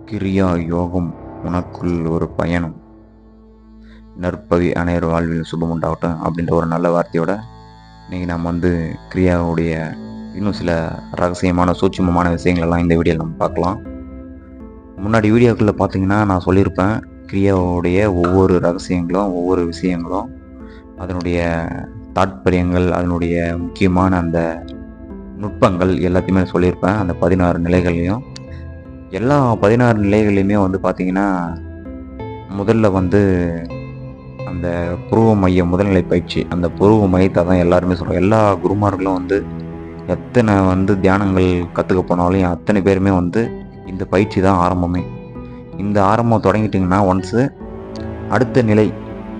கிரியா யோகம் உனக்குள் ஒரு பயணம், நற்பவி அனைவர் வாழ்வில் சுபம் உண்டாகட்டும் அப்படின்ற ஒரு நல்ல வார்த்தையோட இன்னைக்கு நம்ம கிரியாவுடைய இன்னும் சில ரகசியமான சூட்சுமமான விஷயங்களெல்லாம் இந்த வீடியோவில் நம்ம பார்க்கலாம். முன்னாடி வீடியோக்குள்ளே பார்த்தீங்கன்னா நான் சொல்லியிருப்பேன், கிரியாவுடைய ஒவ்வொரு ரகசியங்களும் ஒவ்வொரு விஷயங்களும் அதனுடைய தாற்பயங்கள் அதனுடைய முக்கியமான அந்த நுட்பங்கள் எல்லாத்தையுமே சொல்லியிருப்பேன். அந்த 16 நிலைகளையும் எல்லா 16 நிலைகளையுமே பார்த்தீங்கன்னா முதல்ல அந்த புருவ மைய முதல்நிலை பயிற்சி, அந்த புருவ மையத்தை தான் எல்லாருமே சொல்கிறோம். எல்லா குருமார்களும் எத்தனை தியானங்கள் கற்றுக்க போனாலும் அத்தனை பேருமே இந்த பயிற்சி தான் ஆரம்பமே. இந்த ஆரம்பம் தொடங்கிட்டிங்கன்னா ஒன்ஸு அடுத்த நிலை,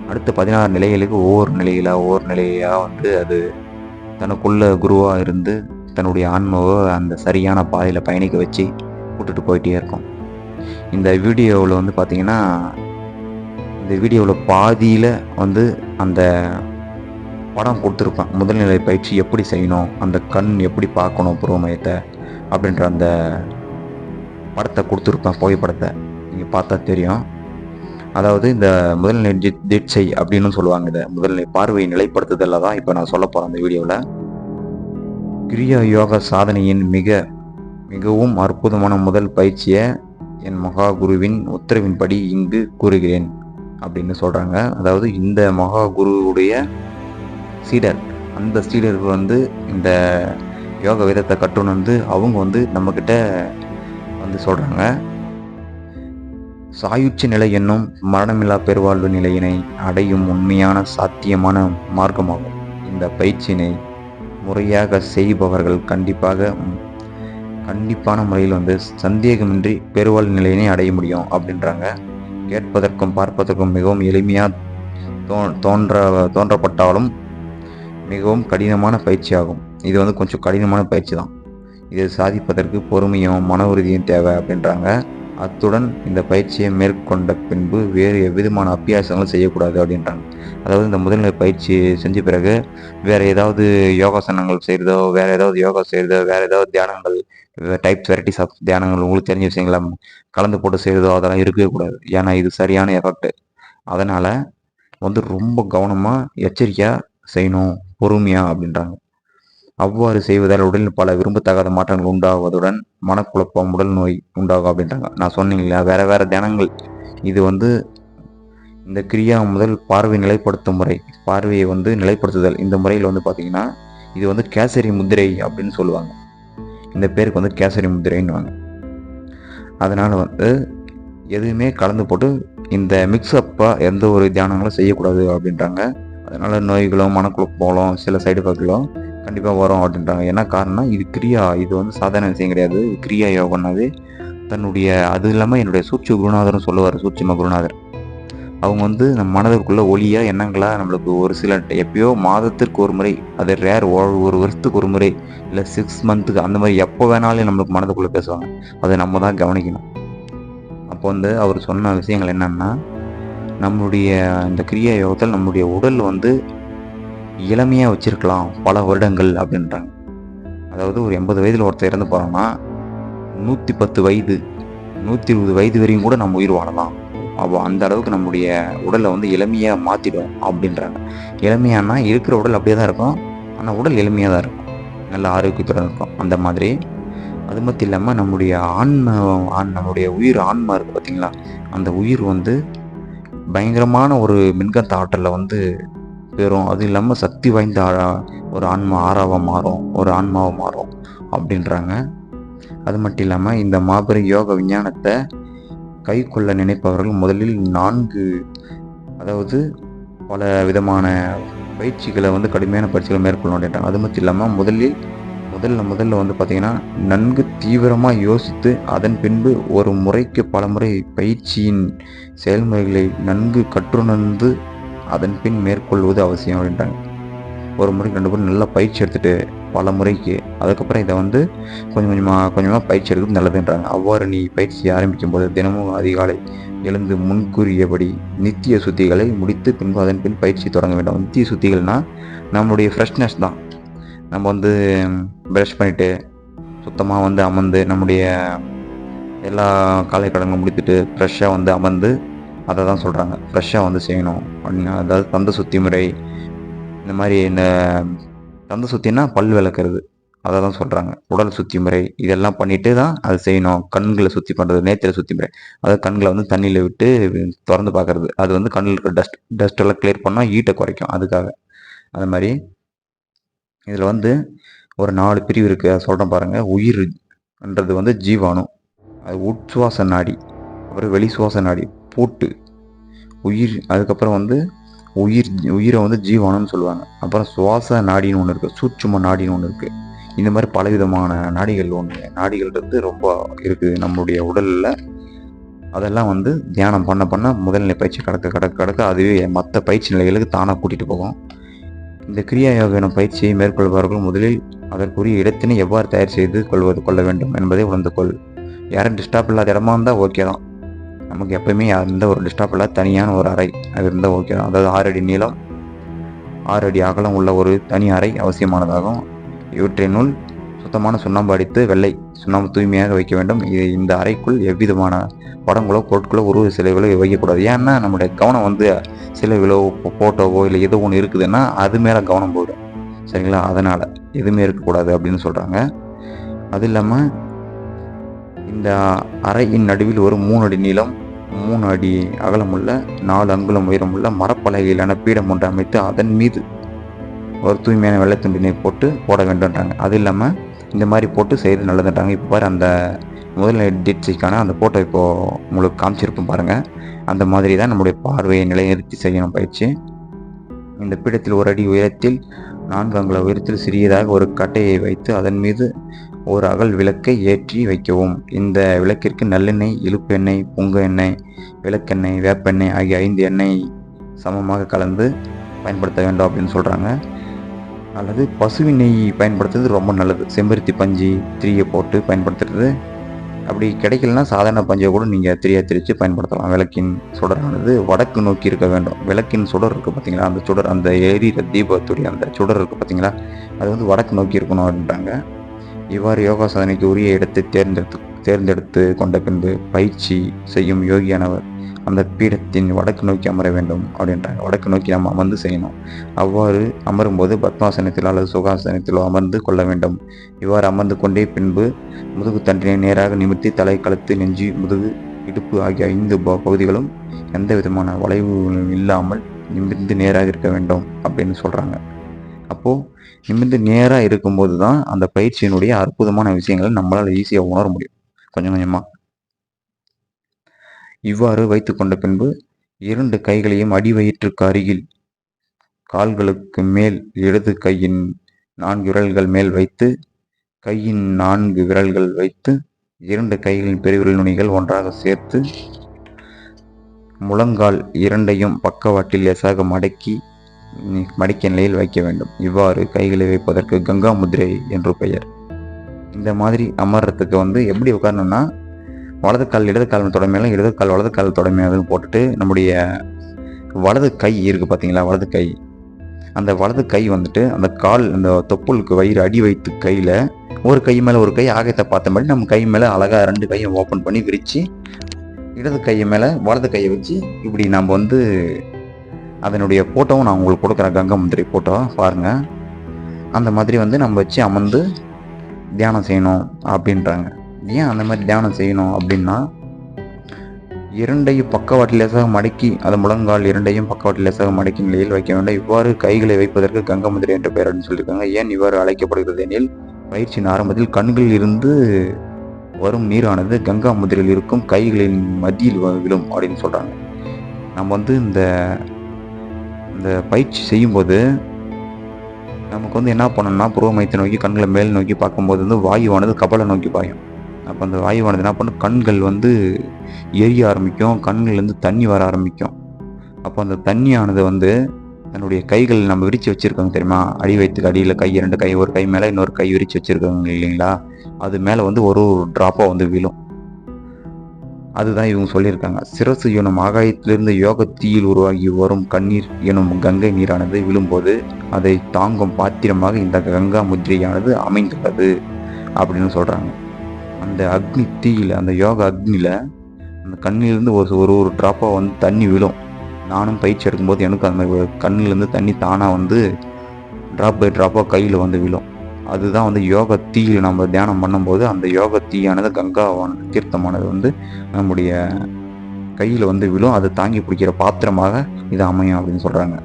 அடுத்த 16 நிலைகளுக்கு ஒவ்வொரு நிலையாக அது தனக்குள்ள குருவாக இருந்து தன்னுடைய ஆன்மாவை அந்த சரியான பாதையில் பயணிக்க வச்சு கூட்டுட்டு போயிட்டே இருக்கும். இந்த வீடியோவில் பார்த்தீங்கன்னா இந்த வீடியோவில் பாதியில் அந்த படம் கொடுத்துருப்பேன். முதல்நிலை பயிற்சி எப்படி செய்யணும், அந்த கண் எப்படி பார்க்கணும் புருவமயத்தை அப்படின்ற அந்த படத்தை கொடுத்துருப்பேன், புகைப்படத்தை நீங்கள் பார்த்தா தெரியும். அதாவது இந்த முதல்நிலை தீட்சை அப்படின்னு சொல்லுவாங்க. இதை முதல்நிலை பார்வையை நிலைப்படுத்துதலில் தான் இப்போ நான் சொல்ல போகிறேன் அந்த வீடியோவில். கிரியா யோக சாதனையின் மிகவும் அற்புதமான முதல் பயிற்சியை என் மகா குருவின் உத்தரவின்படி இங்கு கூறுகிறேன் அப்படின்னு சொல்கிறாங்க. அதாவது இந்த மகா குருவுடைய சீடர், அந்த சீடருக்கு இந்த யோக வேதத்தை கற்றுணர்ந்து அவங்க நம்மக்கிட்ட சொல்கிறாங்க, சாயுட்ச நிலை என்னும் மரணமில்லா பெருவாழ்வு நிலையினை அடையும் உண்மையான சாத்தியமான மார்க்கமாகும். இந்த பயிற்சியினை முறையாக செய்பவர்கள் கண்டிப்பான முறையில் சந்தேகமின்றி பெருவாழ்வு நிலையினை அடைய முடியும் அப்படின்றாங்க. கேட்பதற்கும் பார்ப்பதற்கும் மிகவும் எளிமையாக தோன்றப்பட்டாலும் மிகவும் கடினமான பயிற்சியாகும். இது கொஞ்சம் கடினமான பயிற்சி தான். இதை சாதிப்பதற்கு பொறுமையும் மன உறுதியும் தேவை அப்படின்றாங்க. அத்துடன் இந்த பயிற்சியை மேற்கொண்ட பின்பு வேறு எவ்விதமான அபியாசங்களும் செய்யக்கூடாது அப்படின்றாங்க. அதாவது இந்த முதல்நிலை பயிற்சி செஞ்ச பிறகு வேறு ஏதாவது யோகாசனங்கள் செய்கிறதோ, வேறு ஏதாவது யோகா செய்கிறதோ, வேறு ஏதாவது தியானங்கள் டைப்ஸ் வெரைட்டிஸ் ஆஃப் தியானங்கள் உங்களுக்கு தெரிஞ்ச விஷயங்களை கலந்து போட்டு செய்கிறதோ அதெல்லாம் இருக்கவே கூடாது. ஏன்னா இது சரியான எஃபெக்ட். அதனால் ரொம்ப கவனமாக எச்சரிக்கையாக செய்யணும், பொறுமையாக அப்படின்றாங்க. அவ்வாறு செய்வதால் உடலில் பல விரும்பத்தகாத மாற்றங்கள் உண்டாவதுடன் மனக்குழப்பம், உடல் நோய் உண்டாகும் அப்படின்றாங்க. நான் சொன்னீங்களா வேறு தியானங்கள். இது இந்த கிரியா முதல் பார்வை நிலைப்படுத்தும் முறை, பார்வையை நிலைப்படுத்துதல், இந்த முறையில் பார்த்தீங்கன்னா இது கேசரி முத்திரை அப்படின்னு சொல்லுவாங்க. இந்த பேருக்கு கேசரி முத்திரைன்னுவாங்க. அதனால் எதுவுமே கலந்து போட்டு இந்த மிக்ஸ்அப்பாக எந்த ஒரு தியானங்களும் செய்யக்கூடாது அப்படின்றாங்க. அதனால் நோய்களும் மனக்குழப்பங்களும் சில சைடு எஃபெக்ட்களும் கண்டிப்பாக வரும் அப்படின்றாங்க. என்ன காரணம், இது கிரியா, இது சாதாரண விஷயம் கிடையாது. கிரியா யோகம்னாவே தன்னுடைய, அது இல்லாமல் என்னுடைய சூட்ச குருநாதர்னு சொல்லுவார், சூட்சும குருநாதர். அவங்க நம்ம மனதிற்குள்ள ஒளியாக எண்ணங்களாக நம்மளுக்கு ஒரு சில எப்பயோ மாதத்திற்கு ஒரு முறை, அது ரேர், ஒரு வருஷத்துக்கு ஒரு முறை, இல்லை 6 மந்த்துக்கு அந்த மாதிரி எப்போ வேணாலும் நம்மளுக்கு மனதுக்குள்ளே பேசுவாங்க. அதை நம்ம தான் கவனிக்கணும். அப்போ அவர் சொன்ன விஷயங்கள் என்னன்னா, நம்மளுடைய இந்த கிரியா யோகத்தில் நம்முடைய உடல் இளமையாக வச்சிருக்கலாம் பல வருடங்கள் அப்படின்றாங்க. அதாவது ஒரு 80 வயதில் ஒருத்தர் இறந்து போகிறான்னா 110 வயது 120 வயது வரையும் கூட நம்ம உயிர் வாழலாம். அப்போ அந்த அளவுக்கு நம்முடைய உடலை இளமையாக மாற்றிடும் அப்படின்றாங்க. இளமையானா இருக்கிற உடல் அப்படியே தான் இருக்கும், ஆனால் உடல் எளிமையாக தான் இருக்கும், நல்ல ஆரோக்கியத்துடன் இருக்கும். அந்த மாதிரி அது மட்டும் இல்லாமல் நம்முடைய நம்முடைய உயிர் ஆன்மா இருக்குது பார்த்தீங்களா, அந்த உயிர் பயங்கரமான ஒரு மின்காந்த ஆற்றலில் பெறும். அது இல்லாமல் சக்தி வாய்ந்த ஒரு ஆன்மா ஆன்மாவாக மாறும் அப்படின்றாங்க. அது மட்டும் இல்லாமல் இந்த மாபெரும் யோக விஞ்ஞானத்தை கை கொள்ள நினைப்பவர்கள் முதலில் 4, அதாவது பல விதமான பயிற்சிகளை கடுமையான பயிற்சிகளை மேற்கொள்ளணும் அப்படின்றாங்க. அது மட்டும் இல்லாமல் முதல்ல பார்த்திங்கன்னா நன்கு தீவிரமாக யோசித்து அதன் பின்பு ஒரு முறைக்கு பல முறை பயிற்சியின் செயல்முறைகளை நன்கு கற்றுணர்ந்து அதன் பின் மேற்கொள்வது அவசியம் அப்படின்றாங்க. ஒரு முறைக்கு 2 முறை நல்லா பயிற்சி எடுத்துகிட்டு பல முறைக்கு அதுக்கப்புறம் இதை கொஞ்சமாக பயிற்சி எடுக்கிறது நல்லதுன்றாங்க. அவ்வாறு நீ பயிற்சியை ஆரம்பிக்கும் போது தினமும் அதிகாலை எழுந்து முன்கூறியபடி நித்திய சுத்திகளை முடித்து பின்பு அதன் பின் பயிற்சி தொடங்க வேண்டும். நித்திய சுத்திகள்னால் நம்மளுடைய ஃப்ரெஷ்னஸ் தான். நம்ம ப்ரஷ் பண்ணிவிட்டு சுத்தமாக அமர்ந்து நம்முடைய எல்லா காலை கடன்களும் முடித்துட்டு ஃப்ரெஷ்ஷாக வந்து அமர்ந்து அதை தான் சொல்கிறாங்க, ஃப்ரெஷ்ஷாக வந்து செய்யணும் அப்படின்னு. அதாவது தந்த சுத்தி முறை, இந்த மாதிரி இந்த தந்த சுத்தின்னா பல் விளக்குறது, அதை தான் சொல்கிறாங்க. உடல் சுத்தி முறை இதெல்லாம் பண்ணிட்டு தான் அது செய்யணும். கண்களை சுற்றி பண்ணுறது, நேத்திர சுத்தி முறை, அதாவது கண்களை வந்து தண்ணியில் விட்டு திறந்து பார்க்கறது, அது வந்து கண்ணில் இருக்கிற டஸ்ட்டெல்லாம் கிளியர் பண்ணால் ஈட்டை குறைக்கும், அதுக்காக. அது மாதிரி இதில் வந்து ஒரு 4 பிரிவு இருக்குது, அதை சொல்கிறேன் பாருங்கள். உயிர்ன்றது வந்து ஜீவாணு, அது உட்சுவாச நாடி, அப்புறம் வெளி சுவாச நாடி, பூட்டு, உயிர், அதுக்கப்புறம் வந்து உயிரை வந்து ஜீவாணுன்னு சொல்லுவாங்க. அப்புறம் சுவாச நாடின்னு ஒன்று இருக்குது, சூட்சும நாடின்னு ஒன்று இருக்குது. இந்த மாதிரி பலவிதமான நாடிகள் ரொம்ப இருக்குது நம்மளுடைய உடலில். அதெல்லாம் வந்து தியானம் பண்ண பண்ண முதல்நிலை பயிற்சி கடக்க அதுவே மற்ற பயிற்சி நிலைகளுக்கு தானாக கூட்டிகிட்டு போகும். இந்த கிரியா யோக எனும் பயிற்சியை மேற்கொள்பவர்கள் முதலில் அதற்குரிய இடத்தினை எவ்வாறு தயார் செய்து கொள்ள வேண்டும் என்பதை உணர்ந்து கொள். யாரும் டிஸ்டர்ப் இல்லாத இடமா இருந்தால் ஓகே தான். நமக்கு எப்போயுமே எந்த ஒரு டிஸ்டர்ப் இல்லாத தனியான ஒரு அறை அது இருந்தால் ஓகே தான். அதாவது 6 அடி நீளம் 6 அடி அகலம் உள்ள ஒரு தனி அறை அவசியமானதாகும். இவற்றினுள் சுத்தமான சுண்ணாம்பு அடித்து வெள்ளை சுண்ணாம்பு தூய்மையாக வைக்க வேண்டும். இந்த அறைக்குள் எவ்விதமான படங்களோ பொருட்களோ உருவ சிலைகளோ வைக்கக்கூடாது. ஏன்னா நம்முடைய கவனம் வந்து சிலைகளோ ஃபோட்டோவோ இல்லை ஏதோ ஒன்று இருக்குதுன்னா அது மேலே கவனம் போயிடும், சரிங்களா? அதனால் எதுவுமே இருக்கக்கூடாது அப்படின்னு சொல்கிறாங்க. அது இல்லாமல் இந்த அறையின் நடுவில் ஒரு 3 அடி நீளம் 3 அடி அகலமுள்ள 4 அங்குலம் உயரமுள்ள மரப்பலகையிலான பீடம் ஒன்று அமைத்து அதன் மீது ஒரு தூய்மையான வெள்ளை துண்டினை போட வேண்டும்ன்றாங்க. அது இல்லாமல் இந்த மாதிரி போட்டு செய்கிறது நல்லதுன்றாங்க. இப்போ பாரு, அந்த முதல்நிலை தீட்சைக்கான அந்த ஃபோட்டோ இப்போது உங்களுக்கு காமிச்சிருப்போம் பாருங்கள். அந்த மாதிரி தான் நம்முடைய பார்வையை நிலைநிறுத்தி செய்யணும் பயிற்சி. இந்த பீடத்தில் 1 அடி உயரத்தில் 4 அங்குல உயரத்தில் சிறியதாக ஒரு கட்டையை வைத்து அதன் மீது ஒரு அகல் விளக்கை ஏற்றி வைக்கவும். இந்த விளக்கிற்கு நல்லெண்ணெய், இழுப்பு எண்ணெய், புங்க எண்ணெய், விளக்கெண்ணெய், வேப்பெண்ணெய் ஆகிய 5 எண்ணெய் சமமாக கலந்து பயன்படுத்த வேண்டும் அப்படின்னு சொல்கிறாங்க. அல்லது பசுவின் நெய் பயன்படுத்துறது ரொம்ப நல்லது. செம்பருத்தி பஞ்சு திரியை போட்டு பயன்படுத்துறது. அப்படி கிடைக்கலன்னா சாதாரண பஞ்சை கூட நீங்கள் திரியை திரித்து பயன்படுத்தலாம். விளக்கின் சுடரானது வடக்கு நோக்கி இருக்க வேண்டும். விளக்கின் சுடர் இருக்குது பார்த்தீங்களா, அந்த சுடர், அந்த எரியிற தீபத்துடைய அந்த சுடர் இருக்குது பார்த்தீங்களா, அது வந்து வடக்கு நோக்கி இருக்கணும் அப்படின்றாங்க. இவ்வாறு யோகா சாதனைக்கு உரிய இடத்தை தேர்ந்தெடுத்து கொண்ட பின்பு பயிற்சி செய்யும் யோகியானவர் அந்த பீடத்தின் வடக்கு நோக்கி அமர வேண்டும் அப்படின்றாங்க. வடக்கு நோக்கி நம்ம அமர்ந்து செய்யணும். அவ்வாறு அமரும்போது பத்மாசனத்திலோ அல்லது சுகாசனத்திலோ அமர்ந்து கொள்ள வேண்டும். இவ்வாறு அமர்ந்து கொண்டே பின்பு முதுகு தண்டினை நேராக நிமிர்த்தி தலை, கழுத்து, நெஞ்சு, முதுகு, இடுப்பு ஆகிய 5 பகுதிகளும் எந்த விதமான வளைவு இல்லாமல் நிமிர்ந்து நேராக இருக்க வேண்டும் அப்படின்னு சொல்கிறாங்க. அப்போது நிமிர்ந்து நேராக இருக்கும்போது தான் அந்த பயிற்சியினுடைய அற்புதமான விஷயங்களை நம்மளால் ஈஸியாக உணர முடியும், கொஞ்சம் கொஞ்சமாக. இவ்வாறு வைத்து கொண்ட பின்பு 2 கைகளையும் அடிவயிற்றுக்கு அருகில் கால்களுக்கு மேல் இடது கையின் 4 விரல்கள் மேல் வைத்து, கையின் 4 விரல்கள் வைத்து 2 கைகளின் பெருவிரல் நுனிகள் ஒன்றாக சேர்த்து முழங்கால் 2ஐயும் பக்கவாட்டில் லேசாக மடக்கிய நிலையில் வைக்க வேண்டும். இவ்வாறு கைகளை வைப்பதற்கு கங்கா முதிரை என்று பெயர். இந்த மாதிரி அமர்றதுக்கு வந்து எப்படி உட்காரணும்னா, வலது கால் இடது கால் தொடமையிலும் இடது கால் வலது கால் தொடமையாலும் போட்டுட்டு நம்முடைய வலது கை இருக்குது பார்த்தீங்களா, வலது கை, அந்த வலது கை வந்துட்டு அந்த கால் அந்த தொப்புளுக்கு வயிறு அடி வைத்து கையில் ஒரு கை மேலே ஒரு கை ஆகத்தை பார்த்த மாதிரி நம்ம கை மேலே அழகாக 2 கையை ஓப்பன் பண்ணி விரித்து இடது கையை மேலே வலது கையை வச்சு இப்படி நம்ம வந்து அதனுடைய ஃபோட்டோவும் நான் உங்களுக்கு கொடுக்குறேன், கங்கா முதிரை ஃபோட்டோ பாருங்கள். அந்த மாதிரி வந்து நம்ம வச்சு அமர்ந்து தியானம் செய்யணும் அப்படின்றாங்க. ஏன் அந்த மாதிரி தியானம் செய்யணும் அப்படின்னா, 2ஐயும் பக்கவாட்டில் லேசாக மடக்கி, அது முழங்கால் 2ஐயும் பக்கவாட்டில் லேசாக மடக்கி நிலையில் வைக்க வேண்டும். இவ்வாறு கைகளை வைப்பதற்கு கங்கா முதிரை என்ற பெயர் அப்படின்னு சொல்லியிருக்காங்க. ஏன் இவ்வாறு அழைக்கப்படுகிறது எனில், பயிற்சியின் ஆரம்பத்தில் கண்களில் இருந்து வரும் நீரானது கங்கா முதிரையில் இருக்கும் கைகளின் மத்தியில் விழும் அப்படின்னு சொல்கிறாங்க. நம்ம வந்து இந்த பயிற்சி செய்யும்போது நமக்கு வந்து என்ன பண்ணணும்னா, புருவ மையத்தை நோக்கி கண்களை மேல் நோக்கி பார்க்கும்போது வந்து வாயுவானது கபலை நோக்கி பாயும். அப்போ அந்த வாயுவானது என்ன பண்ணும், கண்கள் வந்து எரிய ஆரம்பிக்கும், கண்கள்லேருந்து தண்ணி வர ஆரம்பிக்கும். அப்போ அந்த தண்ணியானது வந்து தன்னுடைய கைகள் நம்ம விரித்து வச்சுருக்கோங்க தெரியுமா, அடி வயிற்றுக்கு அடியில் கை 2 கை, ஒரு கை மேலே இன்னொரு கை விரித்து வச்சுருக்காங்க இல்லைங்களா, அது மேலே வந்து ஒரு ட்ராப்பாக வந்து விழும். அதுதான் இவங்க சொல்லியிருக்காங்க. சிரசு எனும் ஆகாயத்திலிருந்து யோக தீயில் உருவாகி வரும் கண்ணீர் எனும் கங்கை நீரானது விழும்போது அதை தாங்கும் பாத்திரமாக இந்த கங்கா முதிரையானது அமைந்துள்ளது அப்படின்னு சொல்கிறாங்க. அந்த அக்னி தீயில், அந்த யோக அக்னியில் அந்த கண்ணிலிருந்து ஒரு ஒரு ஒரு ட்ராப்பாக வந்து தண்ணி விழும். நானும் பயிற்சி எடுக்கும்போது எனக்கு அந்த மாதிரி கண்ணிலேருந்து தண்ணி தானாக வந்து ட்ராப் பை ட்ராப்பாக கையில் வந்து விழும். அதுதான் வந்து யோக தீயில் நம்ம தியானம் பண்ணும்போது அந்த யோக தீயானது கங்காவானது தீர்த்தமானது வந்து நம்முடைய கையில் வந்து விழும். அதை தாங்கி பிடிக்கிற பாத்திரமாக இது அமையும் அப்படின்னு சொல்கிறாங்க.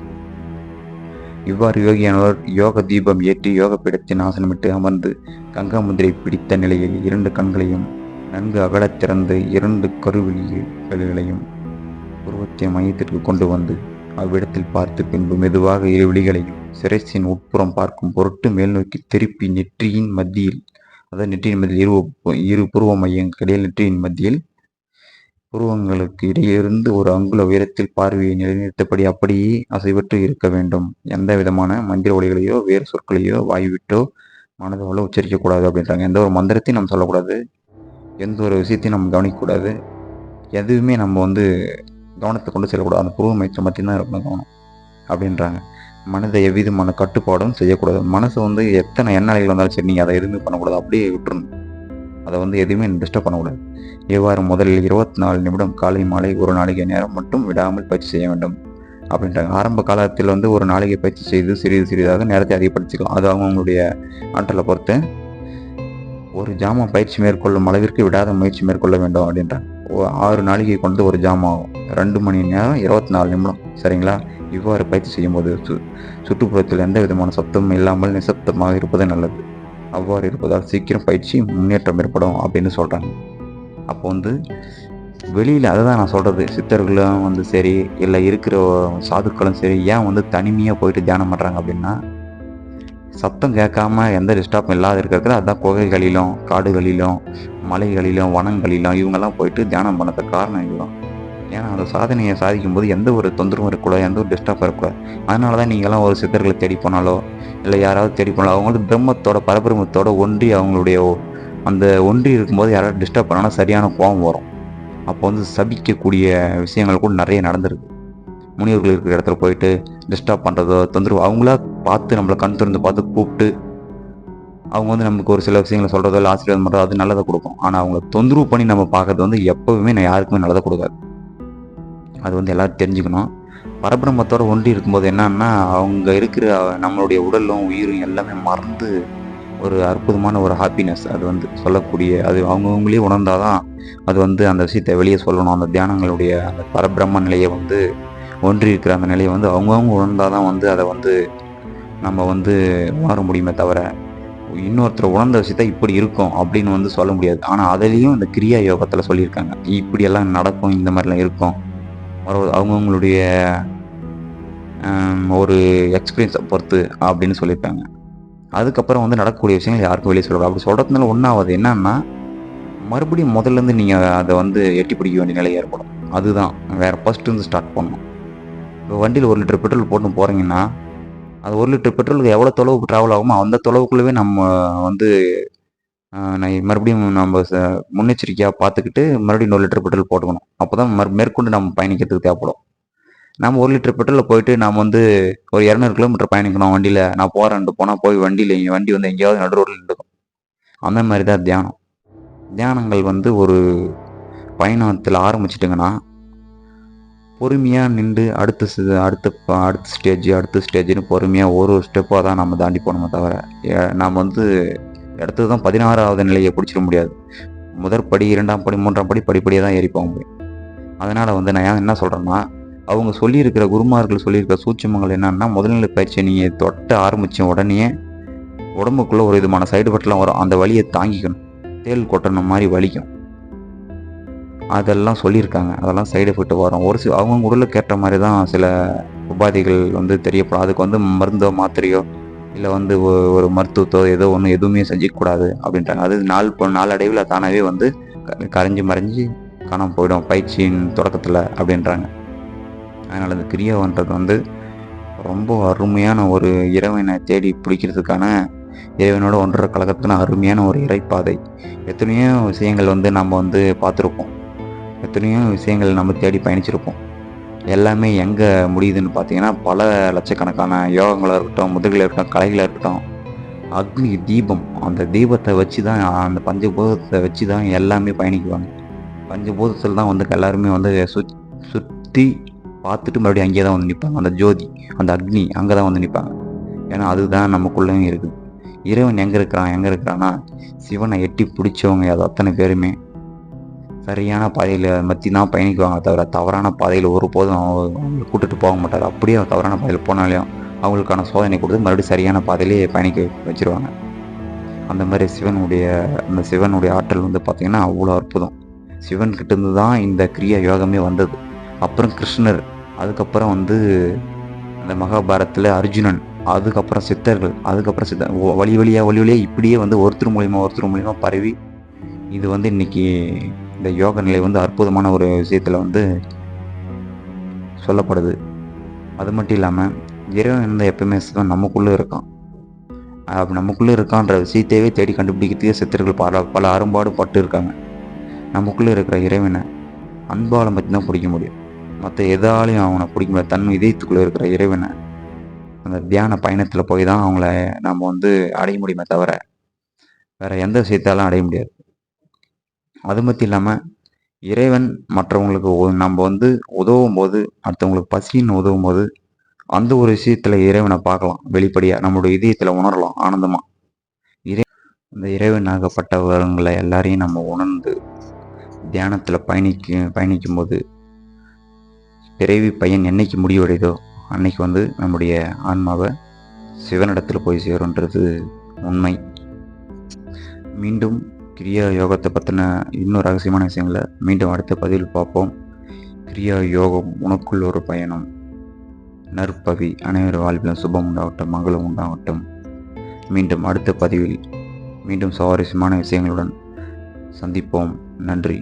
இவ்வாறு யோகியானவர் யோக தீபம் ஏற்றி யோக பீடத்தின் ஆசனமிட்டு அமர்ந்து கங்கா முதிரை பிடித்த நிலையில் 2 கண்களையும் நன்கு அகலத் திறந்து 2 கருவிழிகளையும் உருவத்தின் மையத்திற்கு கொண்டு வந்து அவ்விடத்தில் பார்த்து பின்பு மெதுவாக 2 விழிகளையும் சிரசின் உட்புறம் பார்க்கும் பொருட்டு மேல் நோக்கி திருப்பி நெற்றியின் மத்தியில், அதாவது நெற்றியின் மத்தியில் இரு புருவ மையங்களுக்கு இடையில் நெற்றியின் மத்தியில் புருவங்களுக்கு இடையிலிருந்து ஒரு அங்குல உயரத்தில் பார்வையை நிலைநிறுத்தபடி அப்படியே அசைவற்று இருக்க வேண்டும். எந்த விதமான மந்திர ஒலிகளையோ வேறு சொற்களையோ வாய்விட்டோ மனதாலோ உச்சரிக்கக்கூடாது அப்படின்றாங்க. எந்த ஒரு மந்திரத்தையும் நம்ம சொல்லக்கூடாது, எந்த ஒரு விஷயத்தையும் நம்ம கவனிக்கக்கூடாது, எதுவுமே நம்ம வந்து கவனத்தை கொண்டு செல்லக்கூடாது. அந்த புருவ மையத்தில் மட்டும்தான் இருக்கணும் கவனம் அப்படின்றாங்க. மனதை எவ்விதமான கட்டுப்பாடும் செய்யக்கூடாது. மனசு வந்து எத்தனை எண்ணலைகள் வந்தாலும் சரி, நீங்கள் அதை எதுவுமே பண்ணக்கூடாது, அப்படியே விட்டுறணும். அதை வந்து எதுவுமே டிஸ்டர்ப் பண்ணக்கூடாது. எவ்வாறு முதலில் 24 நிமிடம் காலை மாலை ஒரு நாளிகை நேரம் மட்டும் விடாமல் பயிற்சி செய்ய வேண்டும் அப்படின்றாங்க. ஆரம்ப காலத்தில் வந்து ஒரு நாளிகை பயிற்சி செய்து சிறிது சிறிதாக நேரத்தை அதிகப்படுத்திக்கலாம். அது அவங்களுடைய ஆற்றலை பொறுத்து. ஒரு ஜாமம் பயிற்சி மேற்கொள்ளும் அளவிற்கு விடாத முயற்சி மேற்கொள்ள வேண்டும் அப்படின்றாங்க. 6 நாளிகை கொண்டு ஒரு ஜாமம் ஆகும். 2 மணி நேரம் 24 நிமிடம், சரிங்களா? இவ்வாறு பயிற்சி செய்யும்போது சுற்றுப்புறத்தில் எந்த விதமான சப்தமும் இல்லாமல் நிசப்தமாக இருப்பது நல்லது. அவ்வாறு இருப்பதால் சீக்கிரம் பயிற்சி முன்னேற்றம் ஏற்படும் அப்படின்னு சொல்கிறாங்க. அப்போ வந்து வெளியில், அதை தான் நான் சொல்கிறது, சித்தர்களும் வந்து சரி, இல்லை இருக்கிற சாதுக்களும் சரி, ஏன் வந்து தனிமையாக போயிட்டு தியானம் பண்ணுறாங்க அப்படின்னா, சத்தம் கேட்காம எந்த டிஸ்டர்பும் இல்லாத இருக்கிறது. அதுதான் குகைகளிலும் காடுகளிலும் மலைகளிலும் வனங்களிலும் இவங்கெல்லாம் போயிட்டு தியானம் பண்ணதுக்கு காரணம் இதுதான். ஏன்னா அந்த சாதனையை சாதிக்கும்போது எந்த ஒரு தொந்தரவும் இருக்கக்கூடாது, எந்த ஒரு டிஸ்டர்பும் இருக்கக்கூடாது. அதனால தான் நீங்கள்லாம் ஒரு சித்தர்களை தேடி போனாலோ இல்லை யாராவது தேடி போனாலும் அவங்க வந்து பிரம்மத்தோட பரபிரம்மத்தோட ஒன்றி அவங்களுடைய அந்த ஒன்றி இருக்கும்போது யாராவது டிஸ்டர்ப் பண்ணாலும் சரியான கோபம் வரும். அப்போ வந்து சபிக்கக்கூடிய விஷயங்கள் கூட நிறைய நடந்திருக்கு. முனிவர்கள் இருக்கிற இடத்துல போயிட்டு டிஸ்டர்ப் பண்ணுறதோ தொந்தரவு, அவங்களா பார்த்து நம்மளை கண் திறந்து பார்த்து கூப்பிட்டு அவங்க வந்து நமக்கு ஒரு சில விஷயங்களை சொல்கிறதோ இல்லை ஆசீர்வாதம் பண்ணுறதோ அது நல்லதை கொடுக்கும். ஆனால் அவங்கள தொந்தரவு பண்ணி நம்ம பார்க்கறது வந்து எப்போவுமே நான் யாருக்குமே நல்லதை கொடுக்காது. அது வந்து எல்லோரும் தெரிஞ்சுக்கணும். பரபிரம்மத்தோடு ஒன்றி இருக்கும்போது என்னன்னா, அவங்க இருக்கிற நம்மளுடைய உடலும் உயிரும் எல்லாமே மறந்து ஒரு அற்புதமான ஒரு ஹாப்பினஸ் அது வந்து சொல்லக்கூடிய, அது அவங்கவுங்களே உணர்ந்தால் தான் அது வந்து அந்த விஷயத்தை வெளியே சொல்லணும். அந்த தியானங்களுடைய அந்த பரபிரம்ம நிலையை வந்து ஒன்றி இருக்கிற அந்த நிலையை வந்து அவங்கவுங்க உணர்ந்தால் தான் வந்து அதை வந்து நம்ம வந்து உணர முடியுமே தவிர, இன்னொருத்தர் உணர்ந்த விஷயத்த இப்படி இருக்கும் அப்படின்னு வந்து சொல்ல முடியாது. ஆனால் அதுலேயும் இந்த கிரியா யோகத்தில் சொல்லியிருக்காங்க, இப்படியெல்லாம் நடக்கும், இந்த மாதிரிலாம் இருக்கும், அவங்கவுங்களுடைய ஒரு எக்ஸ்பீரியன்ஸை பொறுத்து அப்படின்னு சொல்லியிருக்காங்க. அதுக்கப்புறம் வந்து நடக்கக்கூடிய விஷயங்கள் யாருக்கும் வெளியே சொல்லக்கூடாது. அப்படி சொல்கிறதுனால ஒன்றாவது என்னன்னா, மறுபடியும் முதல்லேருந்து நீங்கள் அதை வந்து எட்டி பிடிக்க வேண்டிய நிலை ஏற்படும். அதுதான் வேறு ஃபஸ்ட்டு ஸ்டார்ட் பண்ணணும். இப்போ வண்டியில் 1 லிட்டர் பெட்ரோல் போட்டு போகிறீங்கன்னா, அது 1 லிட்டர் பெட்ரோலுக்கு எவ்வளோ தொலைவு ட்ராவல் ஆகுமோ அந்த தொலைவுக்குள்ளவே நம்ம வந்து மறுபடியும் நம்ம முன்னெச்சரிக்கையாக பார்த்துக்கிட்டு மறுபடியும் 100 லிட்டர் பெட்ரோல் போட்டுக்கணும். அப்போ தான் மேற்கொண்டு நம்ம பயணிக்கிறதுக்கு தேவைப்படும். நம்ம 1 லிட்டர் பெட்ரோலில் போயிட்டு நாம் வந்து ஒரு 200 கிலோமீட்டர் பயணிக்கணும் வண்டியில், நான் போகிறேன்ட்டு போனால் போய் வண்டியில் வண்டி வந்து எங்கேயாவது நடு ரோட்டில் நின்றுக்கும். அந்த மாதிரி தான் தியானம். தியானங்கள் வந்து ஒரு பயணத்தில் ஆரம்பிச்சிட்டிங்கன்னா பொறுமையாக நின்று அடுத்த ஸ்டேஜ்னு பொறுமையாக ஒரு ஸ்டெப்பாக தான் நம்ம தாண்டி போகணுமே தவிர, நாம் வந்து அடுத்தது தான் 16வது நிலையை பிடிச்சிட முடியாது. முதல் படி 2ஆம் படி 3ஆம் படி படிப்படியாக தான் ஏறி போக முடியும். அதனால் வந்து நான் என்ன சொல்கிறேன்னா, அவங்க சொல்லியிருக்கிற குருமார்கள் சொல்லியிருக்கிற சூட்சமங்கள் என்னன்னா, முதல்நிலை பயிற்சியை நீங்கள் தொட்ட ஆரம்பித்த உடனே உடம்புக்குள்ளே ஒரு விதமான சைடு எஃபெக்ட்லாம் வரும். அந்த வலியை தாங்கிக்கணும். தேள் கொட்டணும் மாதிரி வலிக்கும். அதெல்லாம் சொல்லியிருக்காங்க. அதெல்லாம் சைடு எஃபெக்ட் வரும். ஒரு சில அவங்க உடலுக்கு ஏற்ற மாதிரி தான் சில உபாதைகள் வந்து தெரியப்படும். அதுக்கு வந்து மருந்தோ மாத்திரையோ இல்லை வந்து ஒரு மருத்துவத்தோ ஏதோ ஒன்று எதுவுமே செஞ்சிக்கக்கூடாது அப்படின்றாங்க. அது நாளடைவில் தானாகவே வந்து கரைஞ்சி மறைஞ்சி காணாமல் போயிடும் பயிற்சியின் தொடக்கத்தில் அப்படின்றாங்க. அதனால் இந்த கிரியான்றது வந்து ரொம்ப அருமையான ஒரு இறைவனை தேடி பிடிக்கிறதுக்கான, இறைவனோட ஒன்றரை கழகத்துக்கான அருமையான ஒரு இறைப்பாதை. எத்தனையோ விஷயங்கள் வந்து நம்ம வந்து பார்த்துருப்போம், எத்தனையோ விஷயங்கள் நம்ம தேடி பயணிச்சிருப்போம். எல்லாமே எங்கே முடியுதுன்னு பார்த்தீங்கன்னா, பல லட்சக்கணக்கான யோகங்களாக இருக்கட்டும், முதிர்களாக இருக்கட்டும், கலைகளாக இருக்கட்டும், அக்னி தீபம், அந்த தீபத்தை வச்சு தான், அந்த பஞ்சபூதத்தை வச்சு தான் எல்லாமே பயணிக்குவாங்க. பஞ்சபூதத்தில் தான் வந்து எல்லாருமே வந்து சுற்றி பார்த்துட்டு மறுபடியும் அங்கேயே தான் வந்து நிற்பாங்க. அந்த ஜோதி, அந்த அக்னி அங்கே தான் வந்து நிற்பாங்க. ஏன்னா அதுதான் நமக்குள்ளேயும் இருக்குது. இறைவன் எங்கே இருக்கிறான்னா சிவனை எட்டி பிடிச்சவங்க அது அத்தனை பேருமே சரியான பாதையில் மத்தி தான் பயணிக்குவாங்க தவிர தவறான பாதையில் ஒருபோதும் அவங்களை கூட்டிட்டு போக மாட்டார். அப்படியே தவறான பாதையில் போனாலையும் அவங்களுக்கான சோதனை கொடுத்து மறுபடியும் சரியான பாதையிலேயே பயணிக்க வச்சுருவாங்க. அந்த மாதிரி சிவனுடைய ஆற்றல் வந்து பார்த்திங்கன்னா அவ்வளோ அற்புதம். சிவன் கிட்டேருந்து தான் இந்த கிரியா யோகமே வந்தது. அப்புறம் கிருஷ்ணர், அதுக்கப்புறம் வந்து அந்த மகாபாரதத்தில் அர்ஜுனன், அதுக்கப்புறம் சித்தர்கள், அதுக்கப்புறம் வழி வழியாக இப்படியே வந்து ஒருத்தர் மூலியமாக பரவி இது வந்து இன்னைக்கு இந்த யோக நிலை வந்து அற்புதமான ஒரு விஷயத்தில் வந்து சொல்லப்படுது. அது மட்டும் இல்லாமல் இறைவன் வந்து எப்பவுமே சிவன் நமக்குள்ளே இருக்கான். நமக்குள்ளே இருக்கான்ற விஷயத்தையே தேடி கண்டுபிடிக்கிறதுக்கே சித்தர்கள் பல அரும்பாடு பட்டு இருக்காங்க. நமக்குள்ளே இருக்கிற இறைவனை அன்பால் மட்டும்தான் பிடிக்க முடியும். மற்ற எதாலையும் அவனை பிடிக்க முடியாது. தன் இதயத்துக்குள்ளே இருக்கிற இறைவனை அந்த தியான பயணத்தில் போய் தான் அவங்கள நம்ம வந்து அடைய முடியுமே தவிர வேறு எந்த விஷயத்தாலும் அடைய முடியாது. அது மட்டும் இல்லாமல் இறைவன் மற்றவங்களுக்கு நம்ம வந்து உதவும் போது, அடுத்தவங்களுக்கு பசின்னு உதவும் போது அந்த ஒரு விஷயத்தில் இறைவனை பார்க்கலாம். வெளிப்படையாக நம்மளுடைய இதயத்தில் உணரலாம் ஆனந்தமாக. இந்த இறைவனாகப்பட்டவர்களை எல்லாரையும் நம்ம உணர்ந்து தியானத்தில் பயணிக்கும் போது பிறவி பயன் என்னைக்கு முடிவடைதோ அன்னைக்கு வந்து நம்முடைய ஆன்மாவை சிவனிடத்தில் போய் சேருன்றது உண்மை. மீண்டும் கிரியா யோகத்தை பற்றின இன்னும் ரகசியமான விஷயங்களை மீண்டும் அடுத்த பதிவில் பார்ப்போம். கிரியா யோகம் உனக்குள் ஒரு பயணம். நற்பவி அனைவரும் வாழ்விலும் சுபம் உண்டாகட்டும், மங்களம் உண்டாகட்டும். மீண்டும் அடுத்த பதிவில் மீண்டும் சுவாரஸ்யமான விஷயங்களுடன் சந்திப்போம். நன்றி.